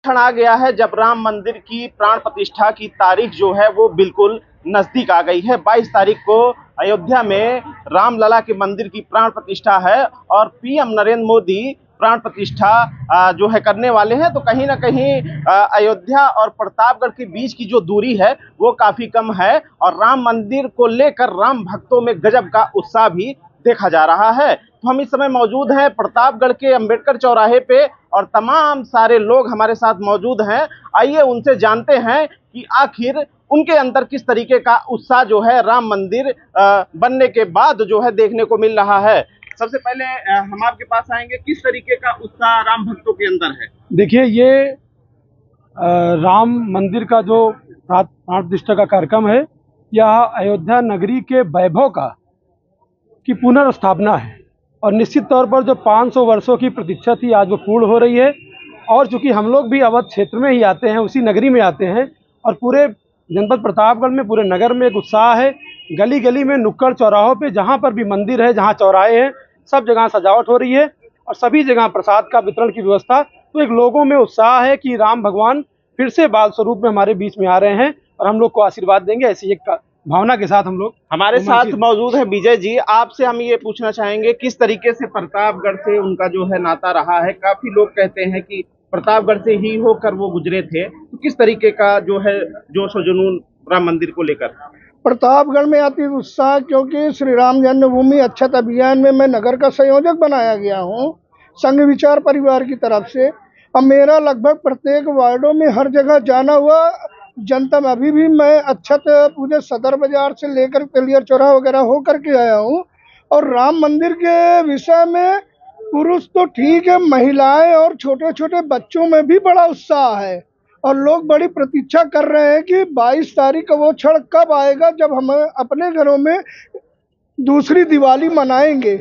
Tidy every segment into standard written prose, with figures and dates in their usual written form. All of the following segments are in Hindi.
क्षण आ गया है जब राम मंदिर की प्राण प्रतिष्ठा की तारीख जो है वो बिल्कुल नजदीक आ गई है। 22 तारीख को अयोध्या में रामलला के मंदिर की प्राण प्रतिष्ठा है और पीएम नरेंद्र मोदी प्राण प्रतिष्ठा जो है करने वाले हैं। तो कहीं ना कहीं अयोध्या और प्रतापगढ़ के बीच की जो दूरी है वो काफी कम है और राम मंदिर को लेकर राम भक्तों में गजब का उत्साह भी देखा जा रहा है। तो हम इस समय मौजूद हैं प्रतापगढ़ के अंबेडकर चौराहे पे और तमाम सारे लोग हमारे साथ मौजूद हैं। आइए उनसे जानते हैं कि आखिर उनके अंदर किस तरीके का उत्साह जो है राम मंदिर बनने के बाद जो है देखने को मिल रहा है। सबसे पहले हम आपके पास आएंगे, किस तरीके का उत्साह राम भक्तों के अंदर है? देखिए, ये राम मंदिर का जो प्राण प्रतिष्ठा का कार्यक्रम है, यह अयोध्या नगरी के वैभव की पुनर्स्थापना है और निश्चित तौर पर जो 500 वर्षों की प्रतीक्षा थी आज वो पूर्ण हो रही है। और चूंकि हम लोग भी अवध क्षेत्र में ही आते हैं, उसी नगरी में आते हैं और पूरे जनपद प्रतापगढ़ में, पूरे नगर में एक उत्साह है। गली गली में, नुक्कड़ चौराहों पे जहाँ पर भी मंदिर है, जहाँ चौराहे हैं, सब जगह सजावट हो रही है और सभी जगह प्रसाद का वितरण की व्यवस्था। तो एक लोगों में उत्साह है कि राम भगवान फिर से बाल स्वरूप में हमारे बीच में आ रहे हैं और हम लोग को आशीर्वाद देंगे, ऐसी एक भावना के साथ हम लोग। हमारे साथ मौजूद है विजय जी। आपसे हम ये पूछना चाहेंगे किस तरीके से प्रतापगढ़ से उनका जो है नाता रहा है। काफी लोग कहते हैं कि प्रतापगढ़ से ही होकर वो गुजरे थे, तो किस तरीके का जो है जोश और जुनून राम मंदिर को लेकर? प्रतापगढ़ में अति उत्साह, क्योंकि श्री राम जन्मभूमि अक्षत अभियान में मैं नगर का संयोजक बनाया गया हूँ संघ विचार परिवार की तरफ से। अब मेरा लगभग प्रत्येक वार्डों में हर जगह जाना हुआ जनता में। अभी भी मैं अक्षत पूरे सदर बाजार से लेकर तेलियर चौराहा वगैरह होकर के आया हूँ। और राम मंदिर के विषय में पुरुष तो ठीक है, महिलाएं और छोटे छोटे बच्चों में भी बड़ा उत्साह है और लोग बड़ी प्रतीक्षा कर रहे हैं कि 22 तारीख का वो क्षण कब आएगा जब हम अपने घरों में दूसरी दिवाली मनाएंगे।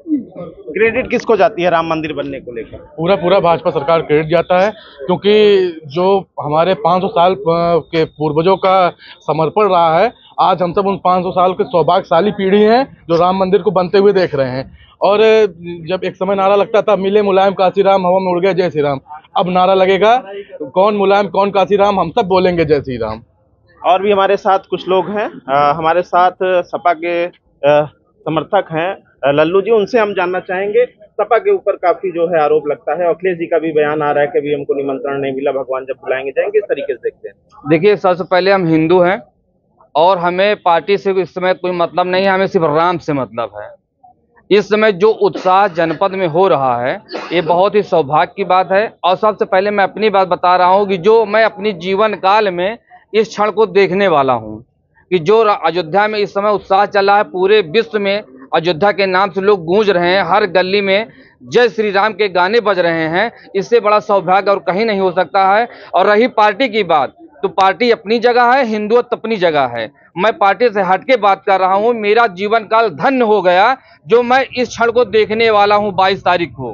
क्रेडिट किसको जाती है राम मंदिर बनने को लेकर? पूरा भाजपा सरकार क्रेडिट जाता है, क्योंकि जो हमारे 500 साल के पूर्वजों का समर्पण रहा है, आज हम सब उन 500 साल के सौभाग्यशाली पीढ़ी हैं जो राम मंदिर को बनते हुए देख रहे हैं। और जब एक समय नारा लगता था मिले मुलायम काशीराम, हवा में उड़ गए जय श्री राम, अब नारा लगेगा कौन मुलायम कौन काशीराम, हम सब बोलेंगे जय श्री राम। और भी हमारे साथ कुछ लोग हैं, हमारे साथ सपा के समर्थक हैं लल्लू जी, उनसे हम जानना चाहेंगे। सपा के ऊपर काफी जो है आरोप लगता है, अखिलेश जी का भी बयान आ रहा है कि अभी हमको निमंत्रण नहीं मिला, भगवान जब बुलाएंगे जाएंगे, इस तरीके से देखते हैं। देखिए, सबसे पहले हम हिंदू हैं और हमें पार्टी से इस समय कोई मतलब नहीं है, हमें सिर्फ राम से मतलब है। इस समय जो उत्साह जनपद में हो रहा है ये बहुत ही सौभाग्य की बात है। और सबसे पहले मैं अपनी बात बता रहा हूँ कि जो मैं अपनी जीवन काल में इस क्षण को देखने वाला हूँ कि जो अयोध्या में इस समय उत्साह चल रहा है, पूरे विश्व में अयोध्या के नाम से लोग गूंज रहे हैं, हर गली में जय श्री राम के गाने बज रहे हैं, इससे बड़ा सौभाग्य और कहीं नहीं हो सकता है। और रही पार्टी की बात, तो पार्टी अपनी जगह है, हिंदुत्व अपनी जगह है। मैं पार्टी से हट के बात कर रहा हूँ। मेरा जीवन काल धन्य हो गया जो मैं इस क्षण को देखने वाला हूँ 22 तारीख को।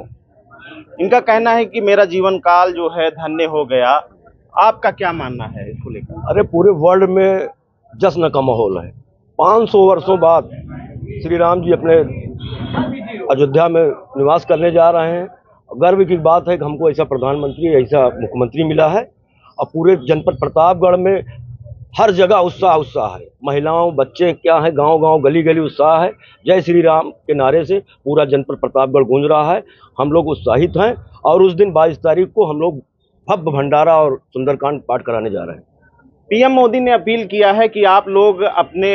इनका कहना है कि मेरा जीवन काल जो है धन्य हो गया। आपका क्या मानना है इसको लेकर? अरे, पूरे वर्ल्ड में जश्न का माहौल है। 500 वर्षों बाद श्री राम जी अपने अयोध्या में निवास करने जा रहे हैं। गर्व की बात है कि हमको ऐसा प्रधानमंत्री, ऐसा मुख्यमंत्री मिला है। और पूरे जनपद प्रतापगढ़ में हर जगह उत्साह है। महिलाओं, बच्चे क्या है, गांव-गांव, गली-गली उत्साह है। जय श्री राम के नारे से पूरा जनपद प्रतापगढ़ गूंज रहा है। हम लोग उत्साहित हैं और उस दिन 22 तारीख को हम लोग भव्य भंडारा और सुंदरकांड पाठ कराने जा रहे हैं। पीएम मोदी ने अपील किया है कि आप लोग अपने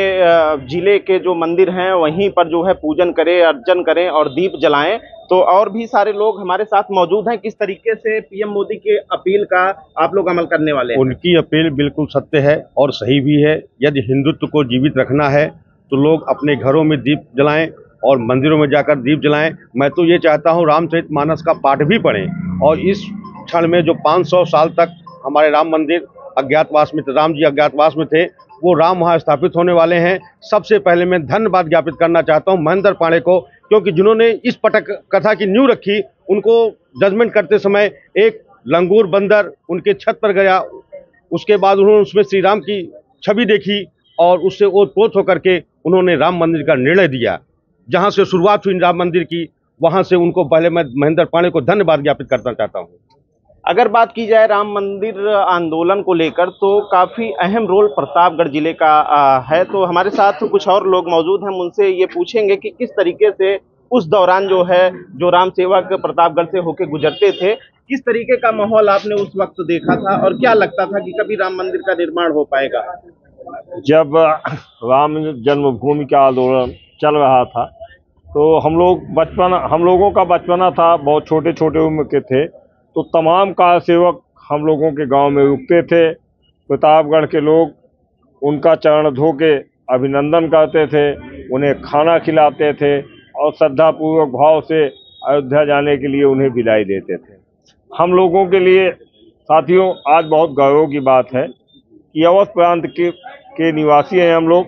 जिले के जो मंदिर हैं वहीं पर जो है पूजन करें, अर्चन करें और दीप जलाएं। तो और भी सारे लोग हमारे साथ मौजूद हैं। किस तरीके से पीएम मोदी के अपील का आप लोग अमल करने वाले हैं? उनकी अपील बिल्कुल सत्य है और सही भी है। यदि हिंदुत्व को जीवित रखना है तो लोग अपने घरों में दीप जलाएं और मंदिरों में जाकर दीप जलाएं। मैं तो ये चाहता हूँ रामचरितमानस का पाठ भी पढ़ें और इस क्षण में जो 500 साल तक हमारे राम मंदिर अज्ञातवास में थे, राम जी अज्ञातवास में थे, वो राम वहाँ स्थापित होने वाले हैं। सबसे पहले मैं धन्यवाद ज्ञापित करना चाहता हूँ महेंद्र पांडे को, क्योंकि जिन्होंने इस पटक कथा की नींव रखी। उनको जजमेंट करते समय एक लंगूर बंदर उनके छत पर गया, उसके बाद उन्होंने उसमें श्री राम की छवि देखी और उससे ओतप्रोत होकर के उन्होंने राम मंदिर का निर्णय दिया। जहाँ से शुरुआत हुई राम मंदिर की, वहाँ से उनको पहले मैं महेंद्र पांडे को धन्यवाद ज्ञापित करना चाहता हूँ। अगर बात की जाए राम मंदिर आंदोलन को लेकर तो काफी अहम रोल प्रतापगढ़ जिले का है। तो हमारे साथ कुछ और लोग मौजूद हैं, उनसे ये पूछेंगे कि किस तरीके से उस दौरान जो है जो राम सेवक प्रतापगढ़ से होके गुजरते थे, किस तरीके का माहौल आपने उस वक्त देखा था और क्या लगता था कि कभी राम मंदिर का निर्माण हो पाएगा? जब राम जन्मभूमि का आंदोलन चल रहा था तो हम लोगों का बचपना था, बहुत छोटे छोटे उम्र के थे, तो तमाम कार सेवक हम लोगों के गांव में रुकते थे। प्रतापगढ़ के लोग उनका चरण धो के अभिनंदन करते थे, उन्हें खाना खिलाते थे और श्रद्धापूर्वक भाव से अयोध्या जाने के लिए उन्हें विदाई देते थे। हम लोगों के लिए साथियों आज बहुत गौरव की बात है कि अवध प्रांत के निवासी हैं हम लोग,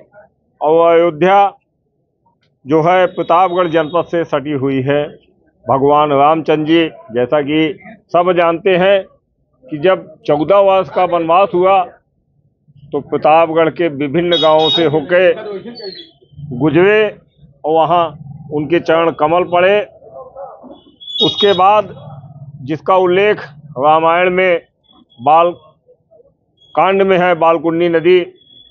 और अयोध्या जो है प्रतापगढ़ जनपद से सटी हुई है। भगवान रामचंद्र जी, जैसा कि सब जानते हैं कि जब 14 वर्ष का वनवास हुआ तो प्रतापगढ़ के विभिन्न गांवों से होके गुजरे और वहां उनके चरण कमल पड़े। उसके बाद जिसका उल्लेख रामायण में बाल कांड में है, बालकुंडी नदी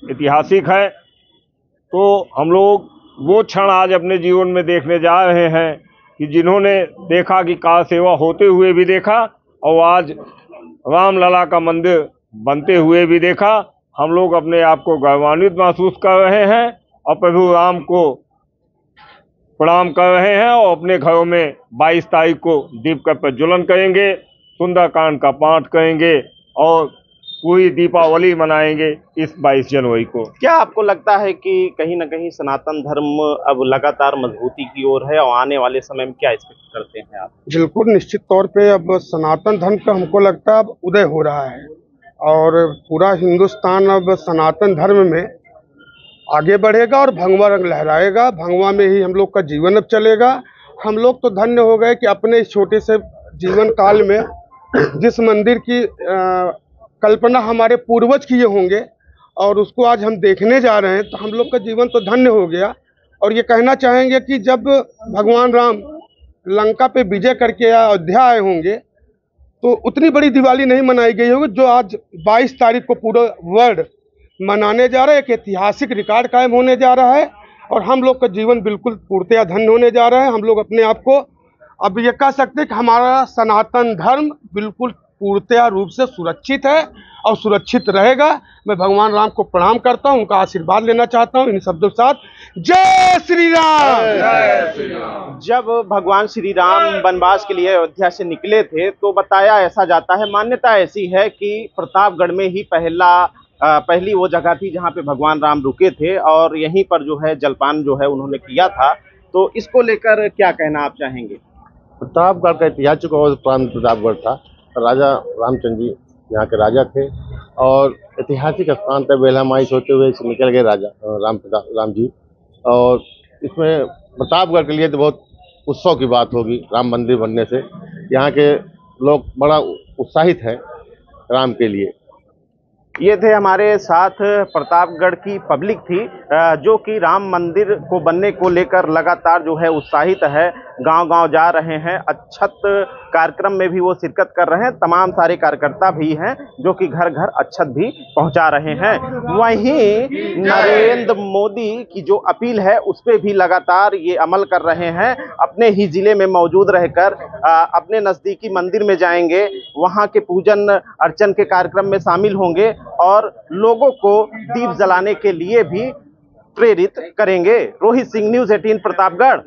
ऐतिहासिक है। तो हम लोग वो क्षण आज अपने जीवन में देखने जा रहे हैं कि जिन्होंने देखा कि कार सेवा होते हुए भी देखा और आज रामलला का मंदिर बनते हुए भी देखा। हम लोग अपने आप को गौरवान्वित महसूस कर रहे हैं और प्रभु राम को प्रणाम कर रहे हैं और अपने घरों में 22 तारीख को दीप का प्रज्वलन करेंगे, सुंदरकांड का पाठ करेंगे और पूरी दीपावली मनाएंगे इस 22 जनवरी को। क्या आपको लगता है कि कहीं ना कहीं सनातन धर्म अब लगातार मजबूती की ओर है और आने वाले समय में क्या एक्सपेक्ट करते हैं आप? बिल्कुल निश्चित तौर पे अब सनातन धर्म का हमको लगता है अब उदय हो रहा है और पूरा हिंदुस्तान अब सनातन धर्म में आगे बढ़ेगा और भगवा रंग लहराएगा। भगवा में ही हम लोग का जीवन अब चलेगा। हम लोग तो धन्य हो गए कि अपने इस छोटे से जीवन काल में जिस मंदिर की कल्पना हमारे पूर्वज किए होंगे और उसको आज हम देखने जा रहे हैं, तो हम लोग का जीवन तो धन्य हो गया। और ये कहना चाहेंगे कि जब भगवान राम लंका पे विजय करके अयोध्या आए होंगे तो उतनी बड़ी दिवाली नहीं मनाई गई होगी जो आज 22 तारीख को पूरा वर्ल्ड मनाने जा रहा है। एक ऐतिहासिक रिकॉर्ड कायम होने जा रहा है और हम लोग का जीवन बिल्कुल पूर्णतया धन्य होने जा रहा है। हम लोग अपने आप को अब ये कह सकते हैं कि हमारा सनातन धर्म बिल्कुल पूर्णतया रूप से सुरक्षित है और सुरक्षित रहेगा। मैं भगवान राम को प्रणाम करता हूं, उनका आशीर्वाद लेना चाहता हूं इन शब्दों के साथ। जय श्री राम। जय श्री राम। जब भगवान श्री राम वनवास के लिए अयोध्या से निकले थे तो बताया ऐसा जाता है, मान्यता ऐसी है कि प्रतापगढ़ में ही पहली वो जगह थी जहाँ पे भगवान राम रुके थे और यहीं पर जो है जलपान जो है उन्होंने किया था। तो इसको लेकर क्या कहना आप चाहेंगे? प्रतापगढ़ का इतिहास चुका हुआ प्रांत प्रतापगढ़ था। राजा रामचंद्र जी यहाँ के राजा थे और ऐतिहासिक स्थान पर बेला माइस होते हुए निकल गए राजा राम जी। और इसमें प्रतापगढ़ के लिए तो बहुत उत्सव की बात होगी राम मंदिर बनने से। यहाँ के लोग बड़ा उत्साहित हैं राम के लिए। ये थे हमारे साथ प्रतापगढ़ की पब्लिक थी जो कि राम मंदिर को बनने को लेकर लगातार जो है उत्साहित है, गांव-गांव जा रहे हैं, अक्षत कार्यक्रम में भी वो शिरकत कर रहे हैं। तमाम सारे कार्यकर्ता भी हैं जो कि घर घर अक्षत भी पहुंचा रहे हैं। वहीं नरेंद्र मोदी की जो अपील है उस पर भी लगातार ये अमल कर रहे हैं। अपने ही जिले में मौजूद रहकर अपने नज़दीकी मंदिर में जाएंगे, वहाँ के पूजन अर्चन के कार्यक्रम में शामिल होंगे और लोगों को दीप जलाने के लिए भी प्रेरित करेंगे। रोहित सिंह, न्यूज़ 18 प्रतापगढ़।